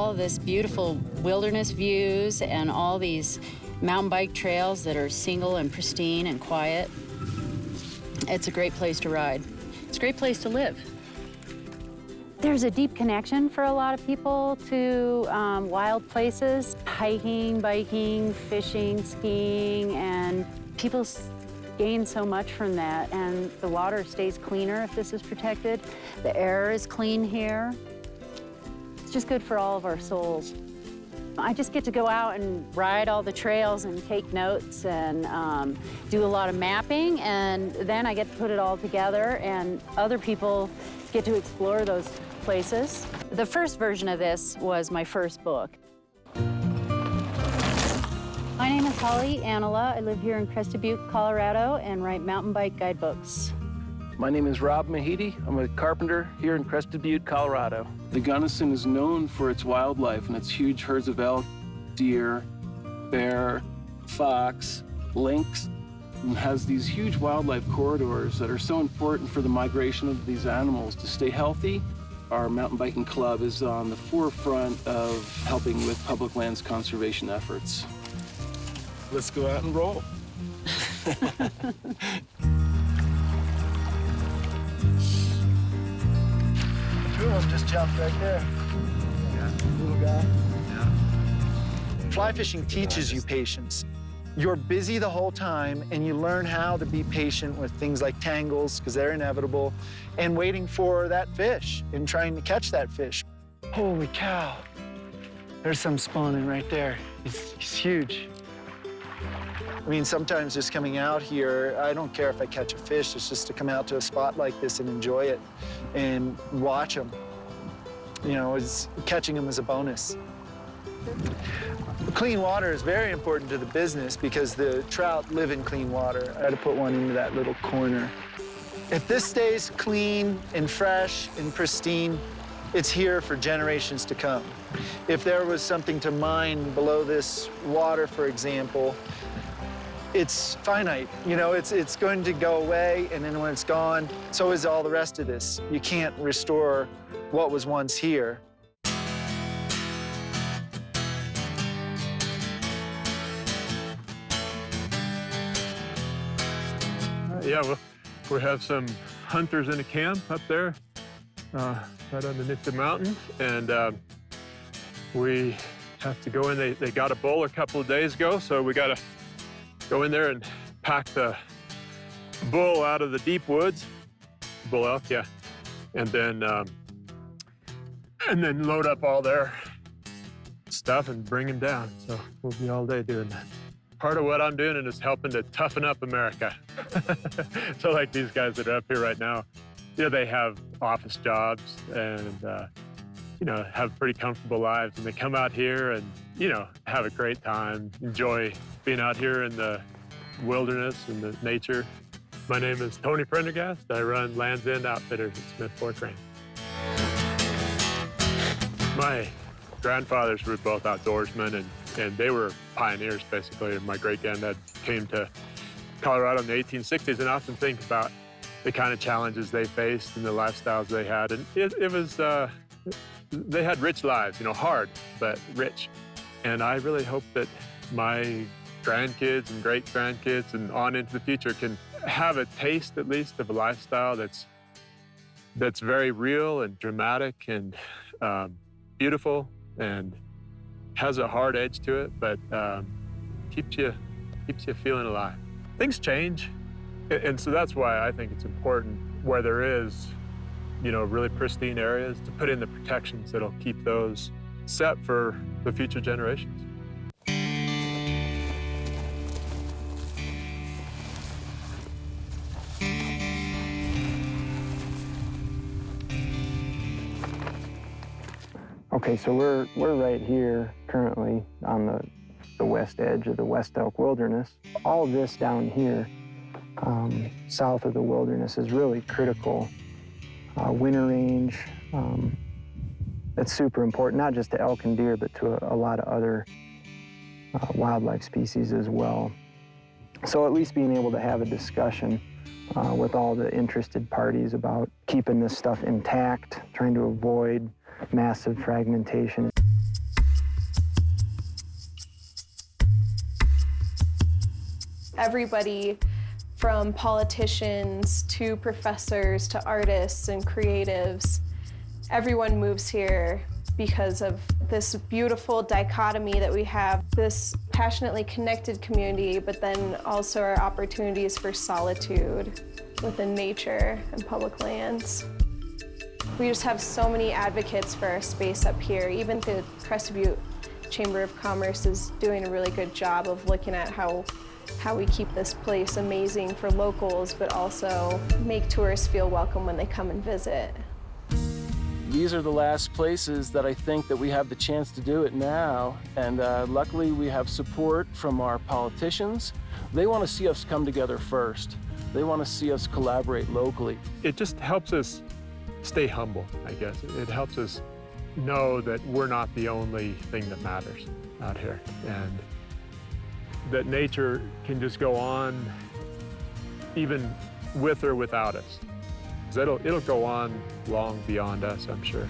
all this beautiful wilderness views and all these mountain bike trails that are single and pristine and quiet. It's a great place to ride. It's a great place to live. There's a deep connection for a lot of people to wild places, hiking, biking, fishing, skiing, and people gain so much from that. And the water stays cleaner if this is protected. The air is clean here. It's just good for all of our souls. I just get to go out and ride all the trails and take notes and do a lot of mapping, and then I get to put it all together, and other people get to explore those places. The first version of this was my first book. My name is Holly Anala. I live here in Crested Butte, Colorado, and write mountain bike guidebooks. My name is Rob Mahidi. I'm a carpenter here in Crested Butte, Colorado. The Gunnison is known for its wildlife and its huge herds of elk, deer, bear, fox, lynx, and has these huge wildlife corridors that are so important for the migration of these animals. To stay healthy, our mountain biking club is on the forefront of helping with public lands conservation efforts. Let's go out and roll. Two of them just jumped right there. Yeah. Little guy. Yeah. Fly fishing teaches you patience. You're busy the whole time, and you learn how to be patient with things like tangles, because they're inevitable, and waiting for that fish and trying to catch that fish. Holy cow. There's some spawning right there. He's huge. I mean, sometimes just coming out here, I don't care if I catch a fish, it's just to come out to a spot like this and enjoy it and watch them. You know, catching them is a bonus. Clean water is very important to the business because the trout live in clean water. I had to put one into that little corner. If this stays clean and fresh and pristine, it's here for generations to come. If there was something to mine below this water, for example, it's finite. You know, it's going to go away, and then when it's gone, so is all the rest of this. You can't restore what was once here. Yeah, we have some hunters in a camp up there, right underneath the mountain, and we have to go in. They got a bull a couple of days ago, so we got to go in there and pack the bull out of the deep woods, bull elk, yeah, and then load up all their stuff and bring him down. So we'll be all day doing that. Part of what I'm doing is helping to toughen up America. So like these guys that are up here right now, you know, they have office jobs and, you know, have pretty comfortable lives. And they come out here and, you know, have a great time, enjoy being out here in the wilderness and the nature. My name is Tony Prendergast. I run Land's End Outfitters at Smith Fork Range. My grandfathers were both outdoorsmen, and they were pioneers, basically. My great-granddad came to Colorado in the 1860s, and I often think about the kind of challenges they faced and the lifestyles they had. And it was, they had rich lives, you know, hard, but rich. And I really hope that my grandkids and great-grandkids and on into the future can have a taste, at least, of a lifestyle that's very real and dramatic and beautiful and has a hard edge to it, but keeps you feeling alive. Things change, and so that's why I think it's important where there is, you know, really pristine areas to put in the protections that'll keep those set for the future generations. Okay, so we're right here currently on the west edge of the West Elk Wilderness. All this down here, south of the wilderness, is really critical. Winter range, it's super important, not just to elk and deer, but to a lot of other wildlife species as well. So at least being able to have a discussion with all the interested parties about keeping this stuff intact, trying to avoid massive fragmentation. Everybody from politicians to professors to artists and creatives, everyone moves here because of this beautiful dichotomy that we have, this passionately connected community, but then also our opportunities for solitude within nature and public lands. We just have so many advocates for our space up here. Even the Crested Butte Chamber of Commerce is doing a really good job of looking at how we keep this place amazing for locals, but also make tourists feel welcome when they come and visit. These are the last places that I think that we have the chance to do it now. And luckily we have support from our politicians. They want to see us come together first. They want to see us collaborate locally. It just helps us stay humble, I guess. It helps us know that we're not the only thing that matters out here, and that nature can just go on even with or without us. 'Cause it'll go on long beyond us, I'm sure.